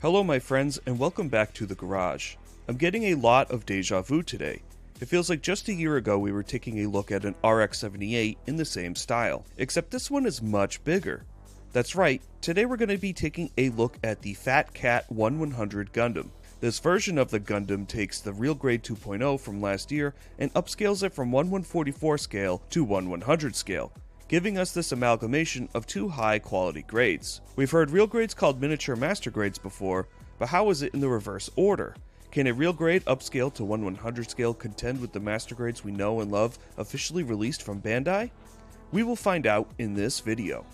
Hello my friends and welcome back to the garage. I'm getting a lot of deja vu today. It feels like just a year ago we were taking a look at an RX-78 in the same style, except this one is much bigger. That's right, today we're going to be taking a look at the Fat Cat 1100 Gundam. This version of the Gundam takes the Real Grade 2.0 from last year and upscales it from 1144 scale to 1100 scale, giving us this amalgamation of two high quality grades. We've heard real grades called miniature master grades before, but how is it in the reverse order? Can a real grade upscale to 1100 scale contend with the master grades we know and love officially released from Bandai? We will find out in this video.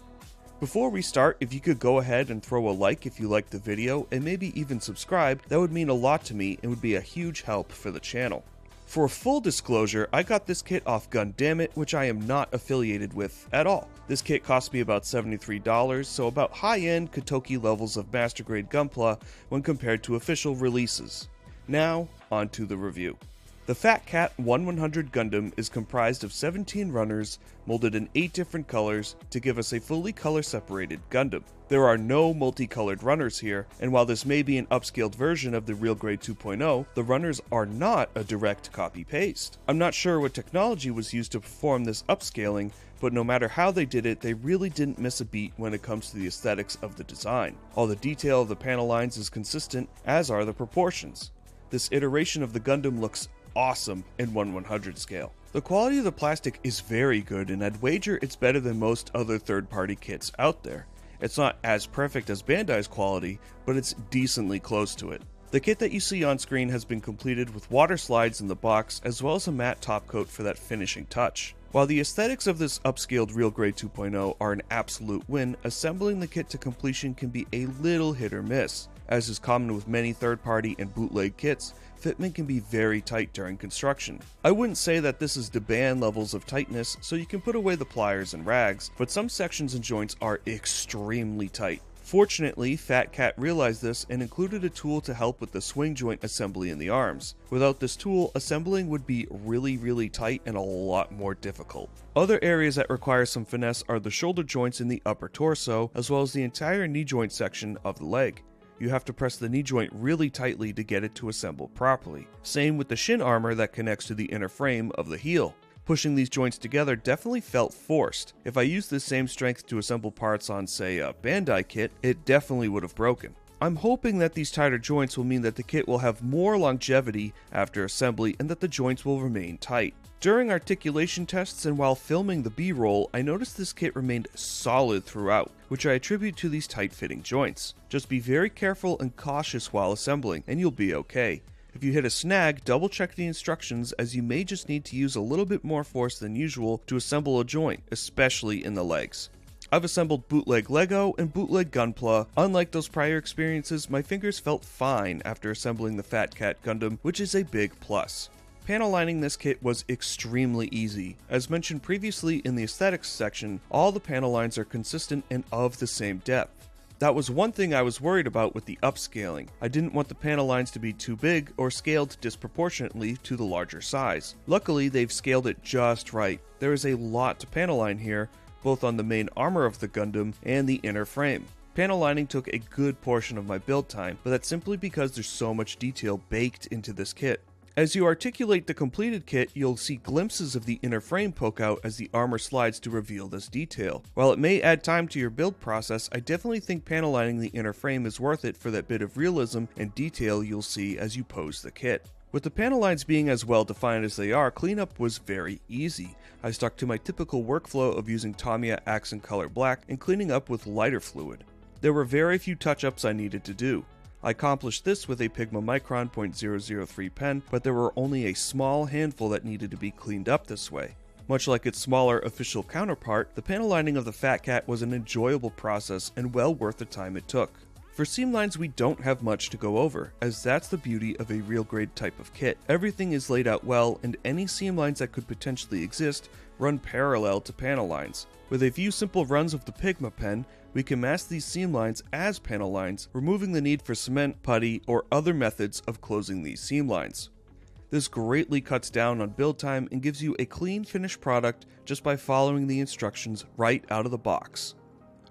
Before we start, if you could go ahead and throw a like if you liked the video and maybe even subscribe, that would mean a lot to me and would be a huge help for the channel. For full disclosure, I got this kit off Gundam, which I am not affiliated with at all. This kit cost me about $73, so about high-end Kotoki levels of master grade Gunpla when compared to official releases. Now, on to the review. The Fat Cat 1100 Gundam is comprised of 17 runners molded in 8 different colors to give us a fully color-separated Gundam. There are no multicolored runners here, and while this may be an upscaled version of the Real Grade 2.0, the runners are not a direct copy-paste. I'm not sure what technology was used to perform this upscaling, but no matter how they did it, they really didn't miss a beat when it comes to the aesthetics of the design. All the detail of the panel lines is consistent, as are the proportions. This iteration of the Gundam looks awesome in 1100 scale. The quality of the plastic is very good, and I'd wager it's better than most other third-party kits out there. It's not as perfect as Bandai's quality, but it's decently close to it. The kit that you see on screen has been completed with water slides in the box as well as a matte top coat for that finishing touch. While the aesthetics of this upscaled Real Grade 2.0 are an absolute win, assembling the kit to completion can be a little hit or miss. As is common with many third-party and bootleg kits, fitment can be very tight during construction. I wouldn't say that this is demand levels of tightness, so you can put away the pliers and rags, but some sections and joints are extremely tight. Fortunately, Fat Cat realized this and included a tool to help with the swing joint assembly in the arms. Without this tool, assembling would be really tight and a lot more difficult. Other areas that require some finesse are the shoulder joints in the upper torso, as well as the entire knee joint section of the leg. You have to press the knee joint really tightly to get it to assemble properly. Same with the shin armor that connects to the inner frame of the heel. Pushing these joints together definitely felt forced. If I used the same strength to assemble parts on, say, a Bandai kit, it definitely would have broken. I'm hoping that these tighter joints will mean that the kit will have more longevity after assembly and that the joints will remain tight. During articulation tests and while filming the B-roll, I noticed this kit remained solid throughout, which I attribute to these tight-fitting joints. Just be very careful and cautious while assembling, and you'll be okay. If you hit a snag, double check the instructions, as you may just need to use a little bit more force than usual to assemble a joint, especially in the legs. I've assembled bootleg Lego and bootleg Gunpla. Unlike those prior experiences, my fingers felt fine after assembling the Fat Cat Gundam, which is a big plus. Panel lining this kit was extremely easy. As mentioned previously in the aesthetics section, all the panel lines are consistent and of the same depth. That was one thing I was worried about with the upscaling. I didn't want the panel lines to be too big or scaled disproportionately to the larger size. Luckily, they've scaled it just right. There is a lot to panel line here, both on the main armor of the Gundam and the inner frame. Panel lining took a good portion of my build time, but that's simply because there's so much detail baked into this kit. As you articulate the completed kit, you'll see glimpses of the inner frame poke out as the armor slides to reveal this detail. While it may add time to your build process, I definitely think panel lining the inner frame is worth it for that bit of realism and detail you'll see as you pose the kit. With the panel lines being as well defined as they are, cleanup was very easy. I stuck to my typical workflow of using Tamiya accent color black and cleaning up with lighter fluid. There were very few touch-ups I needed to do. I accomplished this with a Pigma Micron .003 pen, but there were only a small handful that needed to be cleaned up this way. Much like its smaller official counterpart, the panel lining of the Fat Cat was an enjoyable process and well worth the time it took. For seam lines, we don't have much to go over, as that's the beauty of a real grade type of kit. Everything is laid out well, and any seam lines that could potentially exist run parallel to panel lines. With a few simple runs of the Pigma pen, we can mask these seam lines as panel lines, removing the need for cement, putty, or other methods of closing these seam lines. This greatly cuts down on build time and gives you a clean finished product just by following the instructions right out of the box.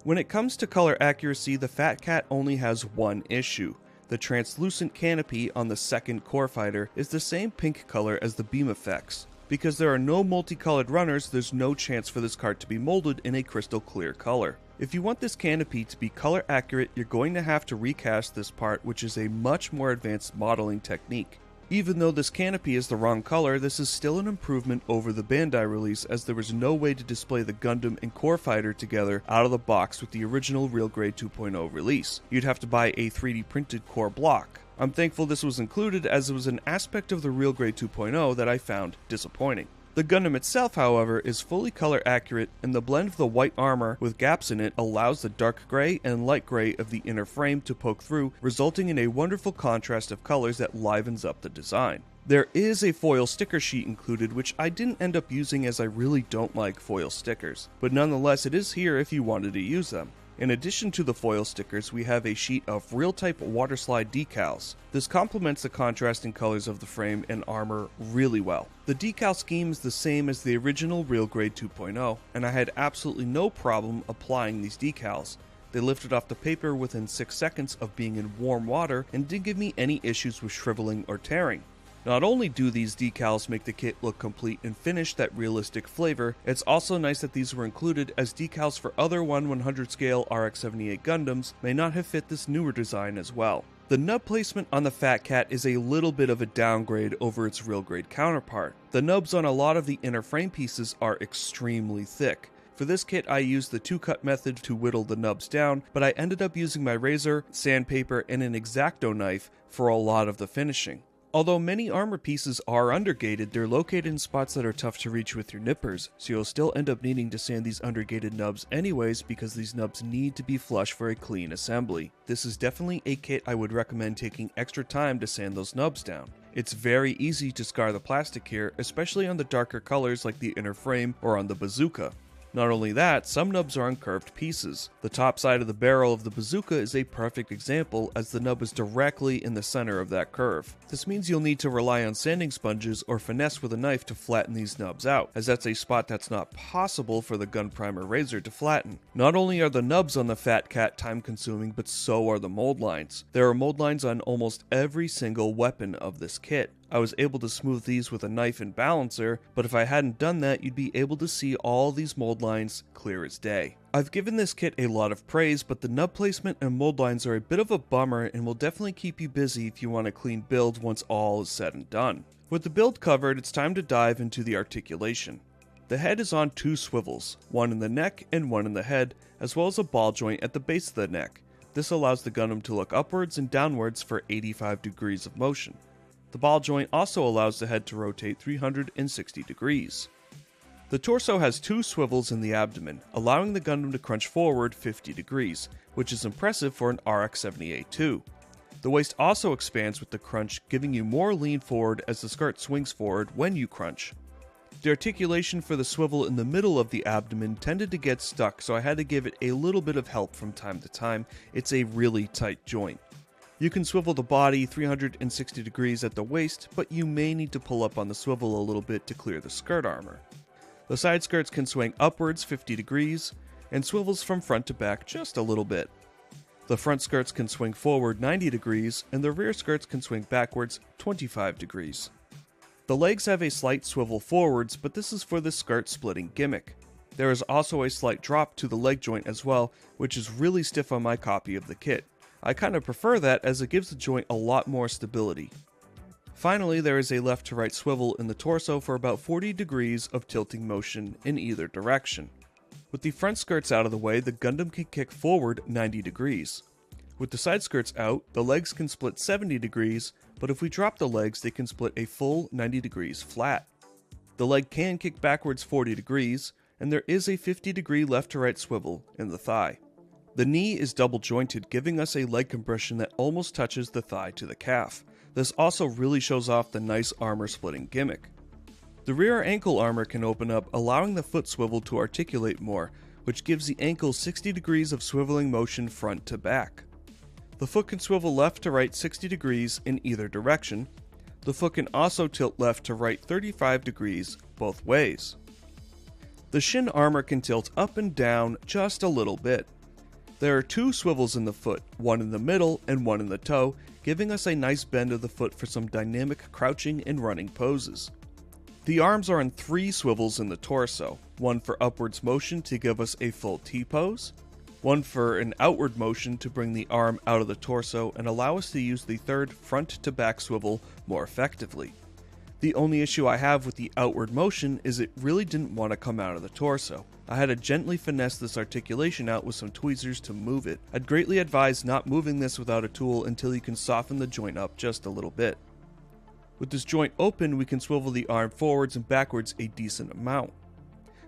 When it comes to color accuracy, the Fat Cat only has one issue. The translucent canopy on the second core fighter is the same pink color as the beam effects. Because there are no multicolored runners, there's no chance for this card to be molded in a crystal clear color. If you want this canopy to be color accurate, you're going to have to recast this part, which is a much more advanced modeling technique. Even though this canopy is the wrong color, this is still an improvement over the Bandai release, as there was no way to display the Gundam and Core Fighter together out of the box with the original Real Grade 2.0 release. You'd have to buy a 3D printed core block. I'm thankful this was included, as it was an aspect of the Real Grade 2.0 that I found disappointing. The Gundam itself, however, is fully color accurate, and the blend of the white armor with gaps in it allows the dark gray and light gray of the inner frame to poke through, resulting in a wonderful contrast of colors that livens up the design. There is a foil sticker sheet included, which I didn't end up using as I really don't like foil stickers, but nonetheless it is here if you wanted to use them. In addition to the foil stickers, we have a sheet of real-type waterslide decals. This complements the contrasting colors of the frame and armor really well. The decal scheme is the same as the original Real Grade 2.0, and I had absolutely no problem applying these decals. They lifted off the paper within 6 seconds of being in warm water and didn't give me any issues with shriveling or tearing. Not only do these decals make the kit look complete and finish that realistic flavor, it's also nice that these were included, as decals for other 1/100 scale RX-78 Gundams may not have fit this newer design as well. The nub placement on the Fat Cat is a little bit of a downgrade over its real grade counterpart. The nubs on a lot of the inner frame pieces are extremely thick. For this kit, I used the 2-cut method to whittle the nubs down, but I ended up using my razor, sandpaper, and an X-Acto knife for a lot of the finishing. Although many armor pieces are undergated, they're located in spots that are tough to reach with your nippers, so you'll still end up needing to sand these undergated nubs anyways, because these nubs need to be flush for a clean assembly. This is definitely a kit I would recommend taking extra time to sand those nubs down. It's very easy to scar the plastic here, especially on the darker colors like the inner frame or on the bazooka. Not only that, some nubs are on curved pieces. The top side of the barrel of the bazooka is a perfect example, as the nub is directly in the center of that curve. This means you'll need to rely on sanding sponges or finesse with a knife to flatten these nubs out, as that's a spot that's not possible for the gun primer razor to flatten. Not only are the nubs on the Fat Cat time consuming, but so are the mold lines. There are mold lines on almost every single weapon of this kit. I was able to smooth these with a knife and balancer, but if I hadn't done that, you'd be able to see all these mold lines clear as day. I've given this kit a lot of praise, but the nub placement and mold lines are a bit of a bummer and will definitely keep you busy if you want a clean build once all is said and done. With the build covered, it's time to dive into the articulation. The head is on 2 swivels, one in the neck and one in the head, as well as a ball joint at the base of the neck. This allows the Gundam to look upwards and downwards for 85 degrees of motion. The ball joint also allows the head to rotate 360 degrees. The torso has 2 swivels in the abdomen, allowing the Gundam to crunch forward 50 degrees, which is impressive for an RX-78 too. The waist also expands with the crunch, giving you more lean forward as the skirt swings forward when you crunch. The articulation for the swivel in the middle of the abdomen tended to get stuck, so I had to give it a little bit of help from time to time. It's a really tight joint. You can swivel the body 360 degrees at the waist, but you may need to pull up on the swivel a little bit to clear the skirt armor. The side skirts can swing upwards 50 degrees, and swivels from front to back just a little bit. The front skirts can swing forward 90 degrees, and the rear skirts can swing backwards 25 degrees. The legs have a slight swivel forwards, but this is for the skirt splitting gimmick. There is also a slight drop to the leg joint as well, which is really stiff on my copy of the kit. I kind of prefer that, as it gives the joint a lot more stability. Finally, there is a left to right swivel in the torso for about 40 degrees of tilting motion in either direction. With the front skirts out of the way, the Gundam can kick forward 90 degrees. With the side skirts out, the legs can split 70 degrees, but if we drop the legs, they can split a full 90 degrees flat. The leg can kick backwards 40 degrees, and there is a 50 degree left to right swivel in the thigh. The knee is double jointed, giving us a leg compression that almost touches the thigh to the calf. This also really shows off the nice armor splitting gimmick. The rear ankle armor can open up, allowing the foot swivel to articulate more, which gives the ankle 60 degrees of swiveling motion front to back. The foot can swivel left to right 60 degrees in either direction. The foot can also tilt left to right 35 degrees both ways. The shin armor can tilt up and down just a little bit. There are 2 swivels in the foot, one in the middle and one in the toe, giving us a nice bend of the foot for some dynamic crouching and running poses. The arms are on 3 swivels in the torso, one for upwards motion to give us a full T-pose, one for an outward motion to bring the arm out of the torso and allow us to use the third front to back swivel more effectively. The only issue I have with the outward motion is it really didn't want to come out of the torso. I had to gently finesse this articulation out with some tweezers to move it. I'd greatly advise not moving this without a tool until you can soften the joint up just a little bit. With this joint open, we can swivel the arm forwards and backwards a decent amount.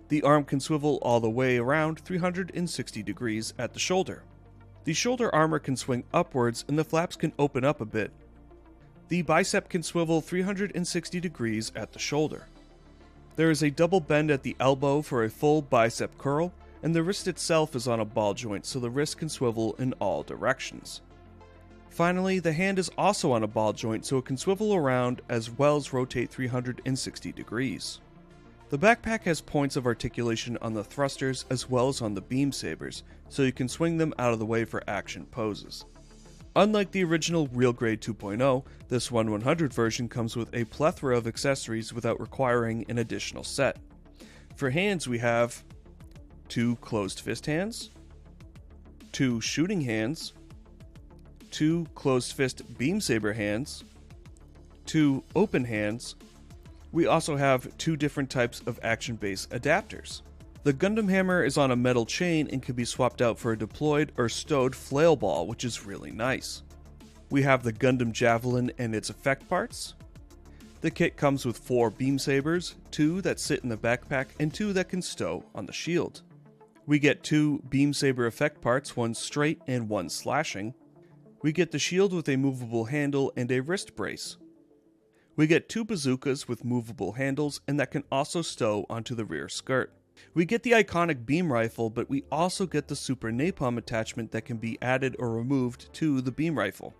The arm can swivel all the way around 360 degrees at the shoulder. The shoulder armor can swing upwards and the flaps can open up a bit. The bicep can swivel 360 degrees at the shoulder. There is a double bend at the elbow for a full bicep curl, and the wrist itself is on a ball joint so the wrist can swivel in all directions. Finally, the hand is also on a ball joint so it can swivel around as well as rotate 360 degrees. The backpack has points of articulation on the thrusters as well as on the beam sabers, so you can swing them out of the way for action poses. Unlike the original Real Grade 2.0, this 1/100 version comes with a plethora of accessories without requiring an additional set. For hands we have 2 closed fist hands, 2 shooting hands, 2 closed fist beam saber hands, 2 open hands. We also have 2 different types of action base adapters. The Gundam hammer is on a metal chain and can be swapped out for a deployed or stowed flail ball, which is really nice. We have the Gundam javelin and its effect parts. The kit comes with 4 beam sabers, 2 that sit in the backpack and 2 that can stow on the shield. We get 2 beam saber effect parts, one straight and one slashing. We get the shield with a movable handle and a wrist brace. We get 2 bazookas with movable handles and that can also stow onto the rear skirt. We get the iconic beam rifle, but we also get the super napalm attachment that can be added or removed to the beam rifle.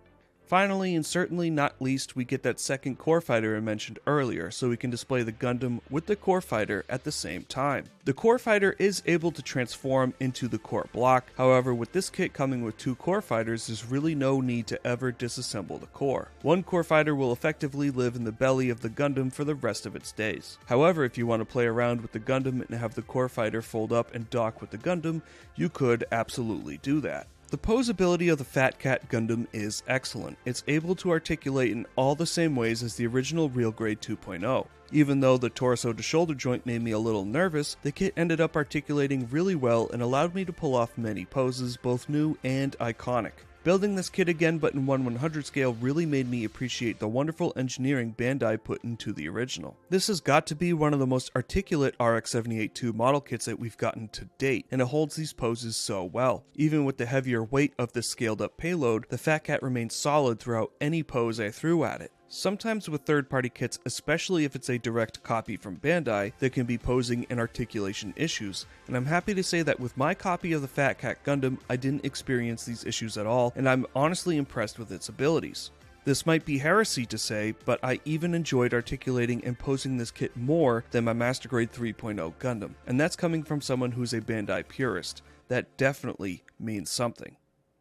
Finally, and certainly not least, we get that second core fighter I mentioned earlier, so we can display the Gundam with the core fighter at the same time. The core fighter is able to transform into the core block, however with this kit coming with 2 core fighters, there's really no need to ever disassemble the core. One core fighter will effectively live in the belly of the Gundam for the rest of its days. However, if you want to play around with the Gundam and have the core fighter fold up and dock with the Gundam, you could absolutely do that. The posability of the Fat Cat Gundam is excellent. It's able to articulate in all the same ways as the original Real Grade 2.0. Even though the torso to shoulder joint made me a little nervous, the kit ended up articulating really well and allowed me to pull off many poses, both new and iconic. Building this kit again but in 1/100 scale really made me appreciate the wonderful engineering Bandai put into the original. This has got to be one of the most articulate RX-78-2 model kits that we've gotten to date, and it holds these poses so well. Even with the heavier weight of this scaled up payload, the Fat Cat remains solid throughout any pose I threw at it. Sometimes with third-party kits, especially if it's a direct copy from Bandai, there can be posing and articulation issues, and I'm happy to say that with my copy of the Fat Cat Gundam, I didn't experience these issues at all, and I'm honestly impressed with its abilities. This might be heresy to say, but I even enjoyed articulating and posing this kit more than my Master Grade 3.0 Gundam, and that's coming from someone who's a Bandai purist. That definitely means something.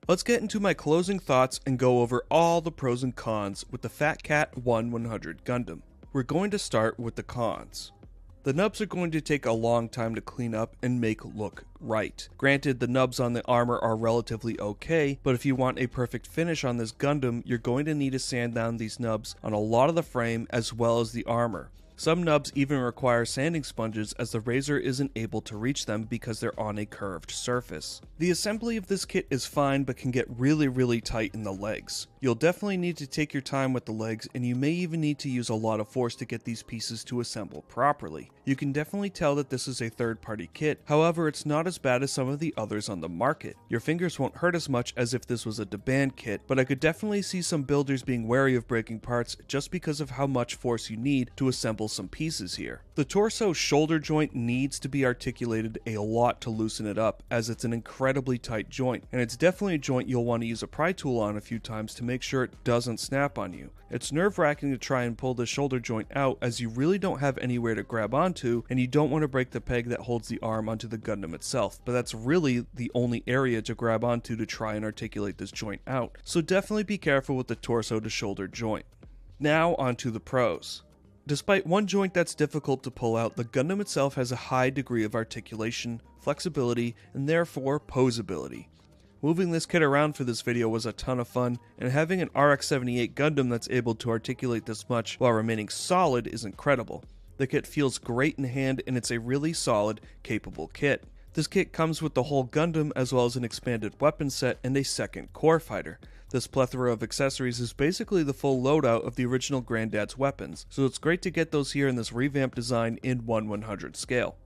Let's get into my closing thoughts and go over all the pros and cons with the Fat Cat 1/100 Gundam. We're going to start with the cons. The nubs are going to take a long time to clean up and make look right. Granted, the nubs on the armor are relatively okay, but if you want a perfect finish on this Gundam, you're going to need to sand down these nubs on a lot of the frame as well as the armor. Some nubs even require sanding sponges as the razor isn't able to reach them because they're on a curved surface. The assembly of this kit is fine but can get really tight in the legs. You'll definitely need to take your time with the legs, and you may even need to use a lot of force to get these pieces to assemble properly. You can definitely tell that this is a third-party kit, however it's not as bad as some of the others on the market. Your fingers won't hurt as much as if this was a deband kit, but I could definitely see some builders being wary of breaking parts just because of how much force you need to assemble some pieces here. The torso shoulder joint needs to be articulated a lot to loosen it up, as it's an incredibly tight joint, and it's definitely a joint you'll want to use a pry tool on a few times to make sure it doesn't snap on you. It's nerve-wracking to try and pull the shoulder joint out, as you really don't have anywhere to grab onto, and you don't want to break the peg that holds the arm onto the Gundam itself, but that's really the only area to grab onto to try and articulate this joint out, so definitely be careful with the torso to shoulder joint. Now onto the pros. Despite one joint that's difficult to pull out, the Gundam itself has a high degree of articulation, flexibility, and therefore posability. Moving this kit around for this video was a ton of fun, and having an RX-78 Gundam that's able to articulate this much while remaining solid is incredible. The kit feels great in hand, and it's a really solid, capable kit. This kit comes with the whole Gundam as well as an expanded weapon set and a second core fighter. This plethora of accessories is basically the full loadout of the original Granddad's weapons, so it's great to get those here in this revamped design in 1/100 scale.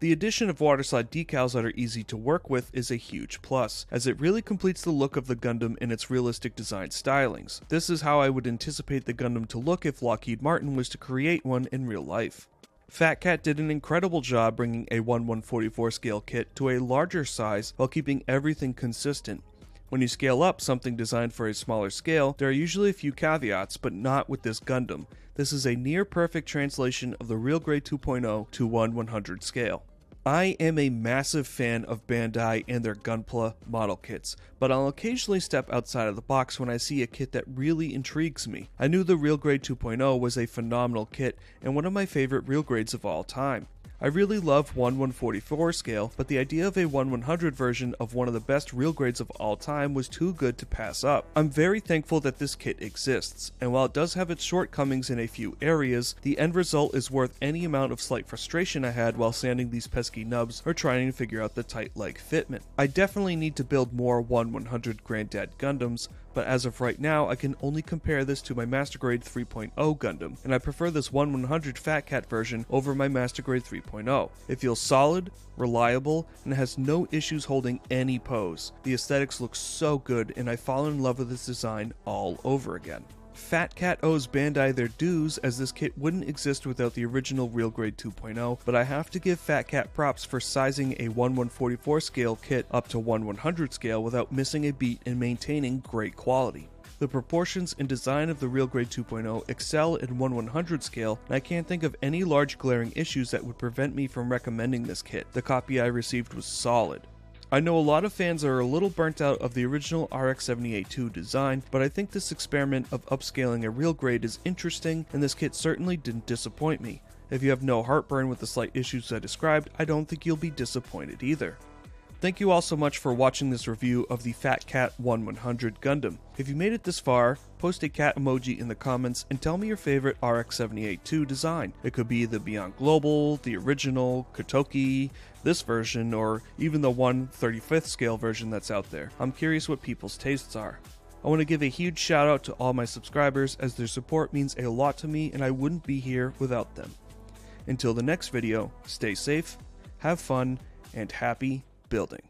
The addition of waterslide decals that are easy to work with is a huge plus, as it really completes the look of the Gundam in its realistic design stylings. This is how I would anticipate the Gundam to look if Lockheed Martin was to create one in real life. Fat Cat did an incredible job bringing a 1/144 scale kit to a larger size while keeping everything consistent. When you scale up something designed for a smaller scale, there are usually a few caveats, but not with this Gundam. This is a near perfect translation of the Real Grade 2.0 to 1/100 scale. I am a massive fan of Bandai and their Gunpla model kits, but I'll occasionally step outside of the box when I see a kit that really intrigues me. I knew the Real Grade 2.0 was a phenomenal kit and one of my favorite Real Grades of all time. I really love 1/144 scale, but the idea of a 1/100 version of one of the best Real Grades of all time was too good to pass up. I'm very thankful that this kit exists, and while it does have its shortcomings in a few areas, the end result is worth any amount of slight frustration I had while sanding these pesky nubs or trying to figure out the tight leg fitment. I definitely need to build more 1/100 Granddad Gundams, but as of right now I can only compare this to my Master Grade 3.0 Gundam, and I prefer this 1/100 Fat Cat version over my Master Grade 3.0. It feels solid, reliable, and has no issues holding any pose. The aesthetics look so good, and I fall in love with this design all over again. Fat Cat owes Bandai their dues, as this kit wouldn't exist without the original Real Grade 2.0, but I have to give Fat Cat props for sizing a 1/144 scale kit up to 1/100 scale without missing a beat and maintaining great quality. The proportions and design of the Real Grade 2.0 excel in 1/100 scale, and I can't think of any large glaring issues that would prevent me from recommending this kit. The copy I received was solid. I know a lot of fans are a little burnt out of the original RX-78-2 design, but I think this experiment of upscaling a real grade is interesting, and this kit certainly didn't disappoint me. If you have no heartburn with the slight issues I described, I don't think you'll be disappointed either. Thank you all so much for watching this review of the Fat Cat 1/100 Gundam. If you made it this far, post a cat emoji in the comments and tell me your favorite RX-78-2 design. It could be the Beyond Global, the original, Kotoki, this version, or even the 1/35th scale version that's out there. I'm curious what people's tastes are. I want to give a huge shout out to all my subscribers, as their support means a lot to me and I wouldn't be here without them. Until the next video, stay safe, have fun, and happy building.